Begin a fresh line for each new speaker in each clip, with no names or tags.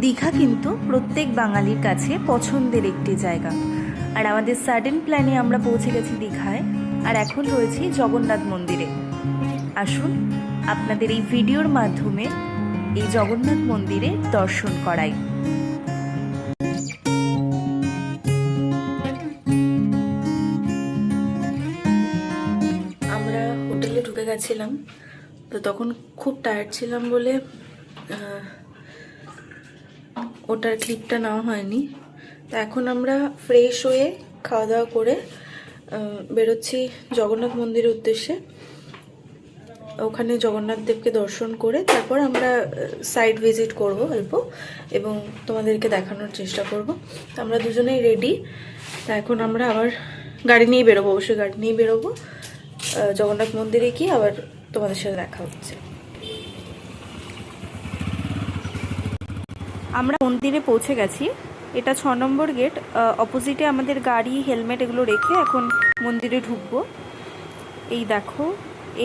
দীঘা কিন্তু প্রত্যেক বাঙালির কাছে পছন্দের একটি জায়গা। আর আমাদের সাডেন প্ল্যানে আমরা পৌঁছে গেছি দীঘায়, আর এখন রয়েছি জগন্নাথ মন্দিরে। আসুন আপনাদের এই ভিডিওর মাধ্যমে এই জগন্নাথ মন্দিরে দর্শন করাই। আমরা হোটেলে ঢুকে গেছিলাম, তো তখন খুব টায়ার্ড ছিলাম বলে ওটার ক্লিপটা নেওয়া হয়নি। তো এখন আমরা ফ্রেশ হয়ে খাওয়া দাওয়া করে বেরোচ্ছি জগন্নাথ মন্দিরের উদ্দেশ্যে। ওখানে জগন্নাথ দেবকে দর্শন করে তারপর আমরা সাইট ভিজিট করব অল্প, এবং তোমাদেরকে দেখানোর চেষ্টা করব। তো আমরা দুজনেই রেডি। তা এখন আমরা আবার গাড়ি নিয়ে বেরোবো, অবশ্যই গাড়ি নিয়ে বেরোবো। জগন্নাথ মন্দিরে গিয়ে আবার তোমাদের সাথে দেখা হচ্ছে। আমরা মন্দিরে পৌঁছে গেছি। এটা 6 নম্বর গেট। অপোজিটে আমাদের গাড়ি, হেলমেট এগুলো রেখে এখন মন্দিরে ঢুকবো। এই দেখো,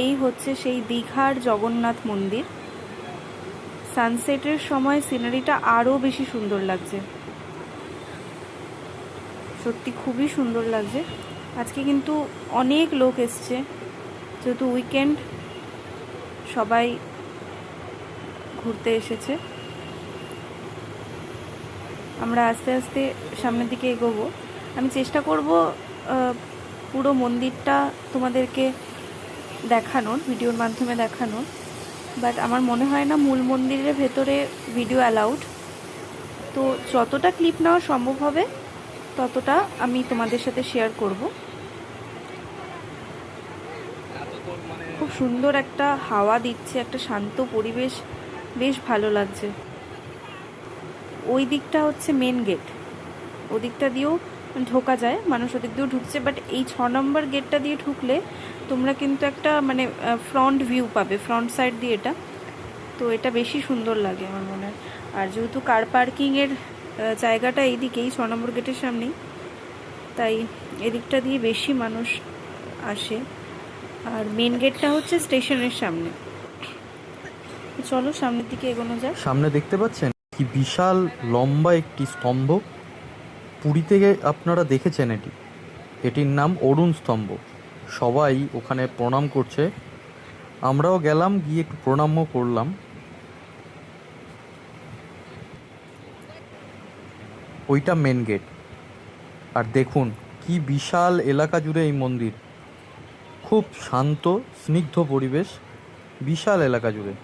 এই হচ্ছে সেই দীঘার জগন্নাথ মন্দির। সানসেটের সময় সিনারিটা আরও বেশি সুন্দর লাগছে, সত্যি খুবই সুন্দর লাগছে। আজকে কিন্তু অনেক লোক এসছে, যেহেতু উইকেন্ড, সবাই ঘুরতে এসেছে। আমরা আস্তে আস্তে সামনের দিকে এগোবো। আমি চেষ্টা করব পুরো মন্দিরটা তোমাদেরকে দেখানোর, ভিডিওর মাধ্যমে দেখানোর, বাট আমার মনে হয় না মূল মন্দিরের ভেতরে ভিডিও অ্যালাউড। তো যতটা ক্লিপ নেওয়া সম্ভব হবে ততটা আমি তোমাদের সাথে শেয়ার করব। খুব সুন্দর একটা হাওয়া দিচ্ছে, একটা শান্ত পরিবেশ, বেশ ভালো লাগছে। ওই দিকটা হচ্ছে মেন গেট, ওদিকটা দিয়েও ঢোকা যায়, মানুষ ওদিক দিয়েও ঢুকছে। বাট এই 6 নম্বর গেটটা দিয়ে ঢুকলে তোমরা কিন্তু একটা ফ্রন্ট ভিউ পাবে, ফ্রন্ট সাইড দিয়ে এটা। তো এটা বেশি সুন্দর লাগে আমার মনে হয়। আর যেহেতু কার পার্কিংয়ের জায়গাটা এইদিকেই 6 নম্বর গেটের সামনেই, তাই এদিকটা দিয়ে বেশি মানুষ আসে। আর মেন গেটটা হচ্ছে স্টেশনের সামনে। চলো সামনের দিকে এগোনো যায়।
সামনে দেখতে পাচ্ছেন কি বিশাল লম্বা একটি স্তম্ভ। পুরীতে আপনারা দেখেছেন এটির নাম অরুণ স্তম্ভ। সবাই ওখানে প্রণাম করছে, আমরাও গেলাম, গিয়ে একটু প্রণামও করলাম। ওইটা মেন গেট। আর দেখুন কি বিশাল এলাকা জুড়ে এই মন্দির, খুব শান্ত স্নিগ্ধ পরিবেশ, বিশাল এলাকা জুড়ে।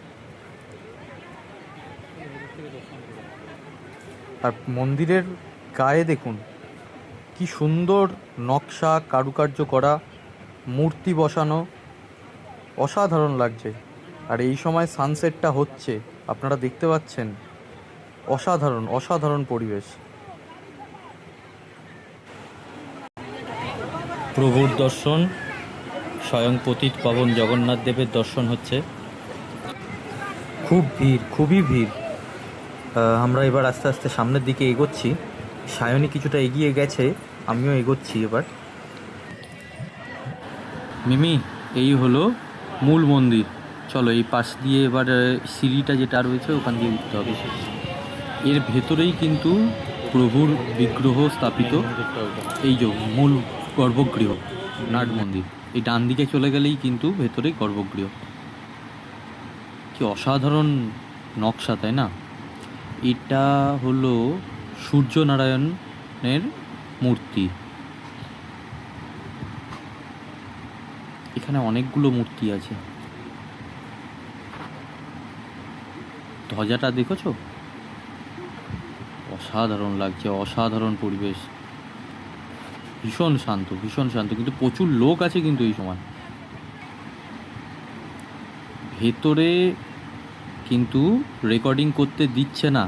আর মন্দিরের গায়ে দেখুন কি সুন্দর নকশা, কারুকার্য করা, মূর্তি বসানো, অসাধারণ লাগছে। আর এই সময় সানসেটটা হচ্ছে, আপনারা দেখতে পাচ্ছেন, অসাধারণ অসাধারণ পরিবেশ। প্রভুর দর্শন, স্বয়ং পতিত পাবন জগন্নাথ দেবের দর্শন হচ্ছে। খুব ভিড়, খুবই ভিড়। আমরা এবার আস্তে আস্তে সামনের দিকে এগোচ্ছি। সায়নী কিছুটা এগিয়ে গেছে, আমিও এগোচ্ছি এবার। মিমি, এই হলো মূল মন্দির। চলো এই পাশ দিয়ে এবার সিঁড়িটা যেটা রয়েছে ওখান দিয়ে উঠতে হবে। এর ভেতরেই কিন্তু প্রভুর বিগ্রহ স্থাপিত, এই যে মূল গর্ভগৃহ, নাট মন্দির। এই ডান দিকে চলে গেলেই কিন্তু ভেতরেই গর্ভগৃহ। কি অসাধারণ নকশা, তাই না? এটা হলো সূর্যনারায়ণের মূর্তি। এখানে অনেকগুলো মূর্তি আছে। ধ্বজাটা দেখেছো? অসাধারণ লাগছে, অসাধারণ পরিবেশ, ভীষণ শান্ত, ভীষণ শান্ত। কিন্তু প্রচুর লোক আছে কিন্তু এই সময়। ভেতরে কিন্তু রেকর্ডিং করতে দিচ্ছে না,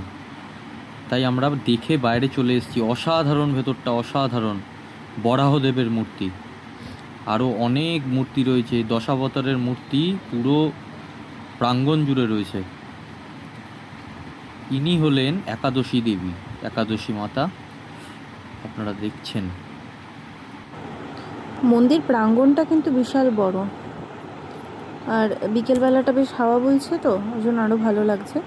তাই আমরা দেখে বাইরে চলে এসেছি। অসাধারণ ভেতরটা, অসাধারণ। বরাহদেবের মূর্তি, আরও অনেক মূর্তি রয়েছে, দশাবতারের মূর্তি পুরো প্রাঙ্গণ জুড়ে রয়েছে। ইনি হলেন একাদশী দেবী, একাদশী মাতা, আপনারা দেখছেন।
মন্দির প্রাঙ্গণটা কিন্তু বিশাল বড়, আর বিকেলবেলাটা বেশ হাওয়া বইছে, তো ওই জন্য আরও ভালো লাগছে।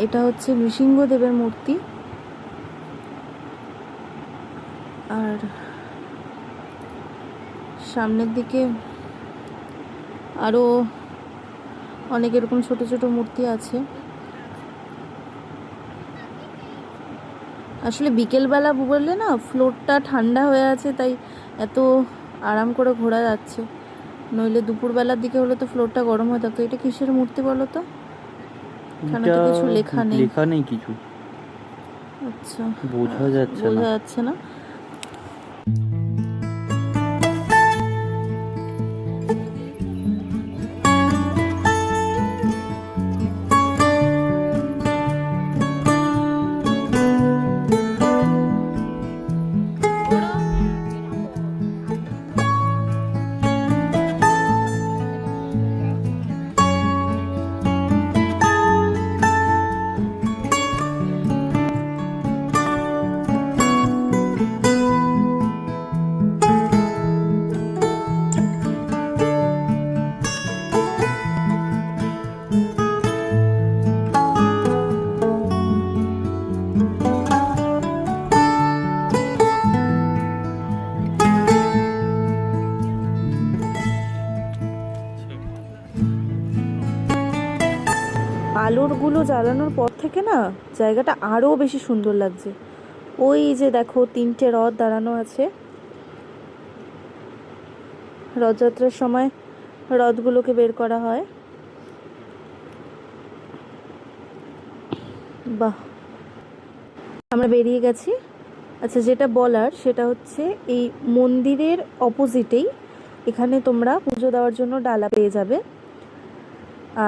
এটা হচ্ছে নৃসিংহদেবের মূর্তি। আর সামনের দিকে আরও অনেক এরকম ছোট ছোট মূর্তি আছে। আসলে বিকেলবেলা বললে না, ফ্লোরটা ঠান্ডা হয়ে আছে, তাই এত আরাম করে ঘোরা যাচ্ছে। নইলে দুপুরবেলার দিকে হলে তো ফ্লোরটা গরম হয়ে থাকতো। এটা কিসের মূর্তি বলো তো? এখানে তো কিছু লেখা নেই।
লেখা নেই কিছু।
আচ্ছা,
বোঝা
যাচ্ছে না। আলোরগুলো জ্বালানোর পর থেকে না জায়গাটা আরও বেশি সুন্দর লাগছে। ওই যে দেখো 3টে রথ দাঁড়ানো আছে। রথযাত্রার সময় রথগুলোকে বের করা হয়। বাহ, আমরা বেরিয়ে গেছি। আচ্ছা, যেটা বলার সেটা হচ্ছে এই মন্দিরের অপোজিটেই এখানে তোমরা পুজো দেওয়ার জন্য ডালা পেয়ে যাবে।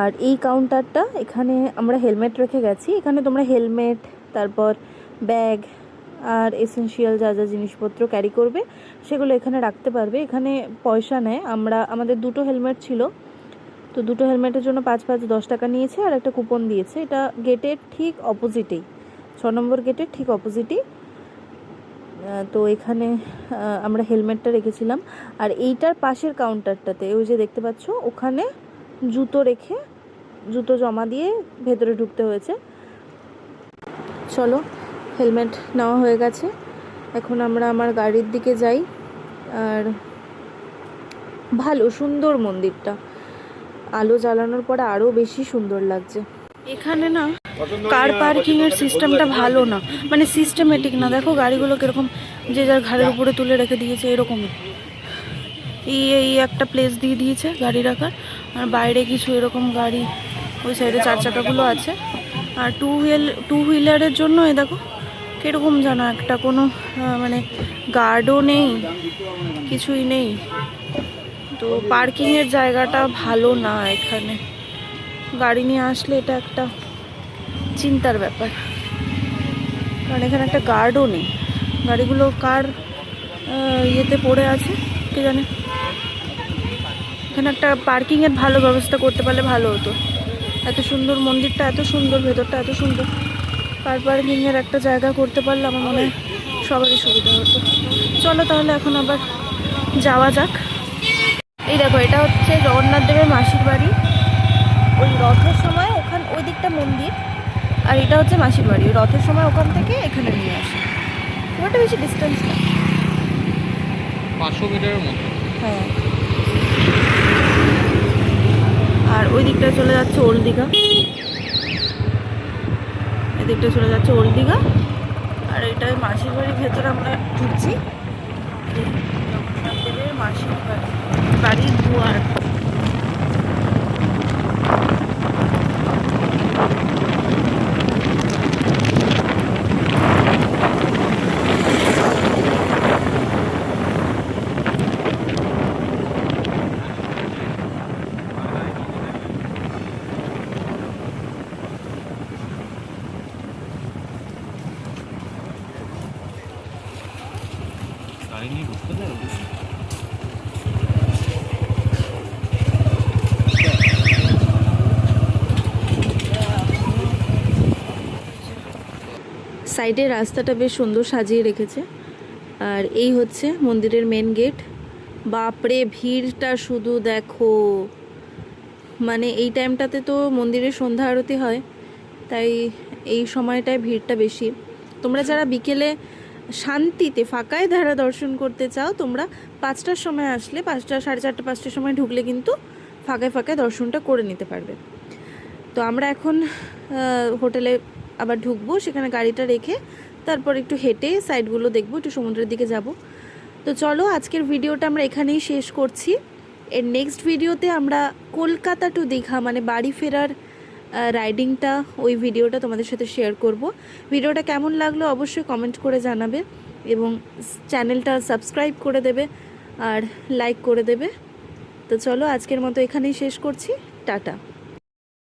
আর এই কাউন্টারটা, এখানে আমরা হেলমেট রেখে গেছি। এখানে তোমরা হেলমেট, তারপর ব্যাগ আর এসেনশিয়াল যা যা জিনিসপত্র ক্যারি করবে সেগুলো এখানে রাখতে পারবে। এখানে পয়সা নেয়। আমাদের 2টো হেলমেট ছিল, তো 2টো হেলমেটের জন্য 5 10 টাকা নিয়েছে, আর একটা কুপন দিয়েছে। এটা গেটের ঠিক অপোজিটেই, 6 নম্বর গেটের ঠিক অপোজিটেই। তো এখানে আমরা হেলমেটটা রেখেছিলাম। আর এইটার পাশের কাউন্টারটাতে ওই যে দেখতে পাচ্ছ, ওখানে জুতো রেখে জুতো জমা দিয়ে ভেতরে ঢুকতে হয়েছে। চলো, হেলমেট নেওয়া হয়ে গেছে, এখন আমরা আমার গাড়ির দিকে যাই। আর ভালো সুন্দর মন্দিরটা, আলো জ্বালানোর পরে আরও বেশি সুন্দর লাগছে। এখানে না কার পার্কিংয়ের সিস্টেমটা ভালো না, মানে সিস্টেমেটিক না। দেখো গাড়িগুলো কীরকম যে যার ঘাড়ের উপরে তুলে রেখে দিয়েছে, এরকমই। এই একটা প্লেস দিয়ে দিয়েছে গাড়ি রাখার, আর বাইরে কিছু এরকম গাড়ি ওই সাইডে 4 চাকাগুলো আছে। আর টু হুইলারের জন্য এই দেখো কীরকম জানো একটা কোনো মানে গার্ডও নেই, কিছুই নেই। তো পার্কিংয়ের জায়গাটা ভালো না এখানে। গাড়ি নিয়ে আসলে এটা একটা চিন্তার ব্যাপার, কারণ এখানে একটা গার্ডও নেই। গাড়িগুলো কার ইয়েতে পড়ে আছে কে জানে। এখানে একটা পার্কিংয়ের ভালো ব্যবস্থা করতে পারলে ভালো হতো। এত সুন্দর মন্দিরটা, এত সুন্দর, ভেতরটা এত সুন্দর, কার পার্কিংয়ের একটা জায়গা করতে পারলে আমার মনে হয় সবারই সুবিধা হতো। চলো তাহলে এখন আবার যাওয়া যাক। এই দেখো, এটা হচ্ছে জগন্নাথ দেবের মাসির বাড়ি। ওই রথের সময় ওই দিকটা মন্দির, আর এটা হচ্ছে মাসির বাড়ি। রথের সময় ওখান থেকে এখানে নিয়ে আসে। খুব একটা বেশি ডিস্টেন্স না,
500 মিটারের মতো।
হ্যাঁ। আর ওই দিকটা চলে যাচ্ছে ওল্ড দীঘা, এদিকটা চলে যাচ্ছে ওল্ড দীঘা। আর এটা মাসির বাড়ির ভেতরে আমরা ঢুকছি। জগন্নাথ দেবের মাসির বাড়ির দুয়ার। সাইডে রাস্তাটা বেশ সুন্দর সাজিয়ে রেখেছে। আর এই হচ্ছে মন্দিরের মেন গেট। বাপরে ভিড়টা শুধু দেখো, মানে এই টাইমটাতে তো মন্দিরে সন্ধ্যা আরতি হয়, তাই এই সময়টায় ভিড়টা বেশি। তোমরা যারা বিকেলে শান্তিতে ফাঁকায় ধারা দর্শন করতে চাও, তোমরা 5টার সময় আসলে, 5টা, 4:30, 5টার সময় ঢুকলে কিন্তু ফাঁকায় ফাঁকায় দর্শনটা করে নিতে পারবে। তো আমরা এখন হোটেলে আবার ঢুকবো, সেখানে গাড়িটা রেখে তারপর একটু হেঁটে সাইডগুলো দেখবো, একটু সমুদ্রের দিকে যাব। তো চলো আজকের ভিডিওটা আমরা এখানেই শেষ করছি। এর নেক্সট ভিডিওতে আমরা কলকাতা টু দীঘা মানে বাড়ি ফেরার রাইডিংটা, ওই ভিডিওটা তোমাদের সাথে শেয়ার করব। ভিডিওটা কেমন লাগলো অবশ্যই কমেন্ট করে জানাবে এবং চ্যানেলটা সাবস্ক্রাইব করে দেবে আর লাইক করে দেবে। তো চলো আজকের মতো এখানেই শেষ করছি, টাটা।